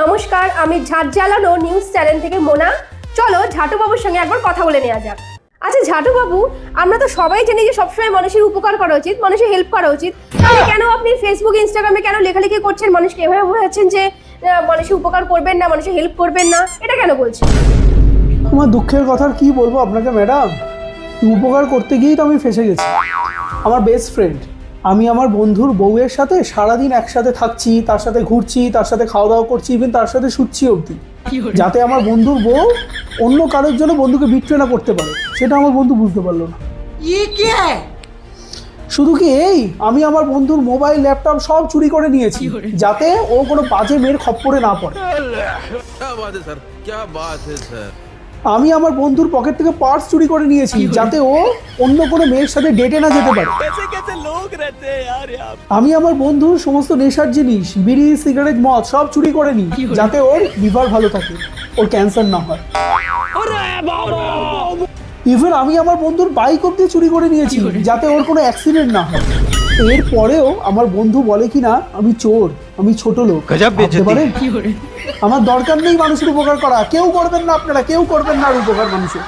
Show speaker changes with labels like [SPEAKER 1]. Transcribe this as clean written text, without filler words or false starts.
[SPEAKER 1] নমস্কার, আমি ঝাঁট জ্বালানো নিউজ চ্যানেল থেকে মোনা। চলো ঝাটু বাবুর সঙ্গে একবার কথা বলে নেওয়া যাক। আচ্ছা ঝাটু বাবু, আমরা তো সবাই জানি যে সবসময় মানুষের উপকার করা উচিত, মানুষের হেল্প করা উচিত। তাহলে কেন আপনি ফেসবুক ইনস্টাগ্রামে কেন লেখালেখি করছেন, মানুষকে এভাবে বোঝাচ্ছেন যে মানুষের উপকার করবেন না, মানুষের হেল্প করবেন না, এটা কেন বলছেন?
[SPEAKER 2] আমার দুঃখের কথা কি বলবো আপনাকে ম্যাডাম, উপকার করতে গিয়েই তো আমি ফেসে গেছি। আমার বেস্ট ফ্রেন্ড, আমি আমার বন্ধুর বউয়ের সাথে সারাদিন একসাথে থাকছি, তার সাথে ঘুরছি, তার সাথে খাওয়া দাওয়া করছি, ইভেন তার সাথে শুচ্ছি অবধি, যাতে আমার বন্ধুর বউ অন্য কারোর জন্য বন্ধুকে বিট্রে না করতে পারে। সেটা আমার বন্ধু বুঝতে পারলো না। শুধু কি এই, আমি আমার বন্ধুর মোবাইল ল্যাপটপ সব চুরি করে নিয়েছি, যাতে ও কোনো বাজে মেয়ের খপ্পরে না পড়ে। আমি আমার বন্ধুর পকেট থেকে পার্স চুরি করে নিয়েছি, যাতে ও অন্য কোনো মেয়ের সাথে ডেটে না যেতে পারে। আমি আমার বন্ধুর সমস্ত নেশার জিনিস, বিড়ি, সিগারেট, মদ সব চুরি করে নিই, যাতে ওর লিভার ভালো থাকে, ওর ক্যান্সার না হয়। ইভেন আমি আমার বন্ধুর বাইক অব্দি চুরি করে নিয়েছি, যাতে ওর কোনো অ্যাক্সিডেন্ট না হয়। এরপরেও আমার বন্ধু বলে কিনা আমি চোর, আমি ছোট লোক। ভাবতে পারেন? আমার দরকার নেই মানুষের উপকার করা। কেউ করবেন না, আপনারা কেউ করবেন না আর উপকার মানুষের।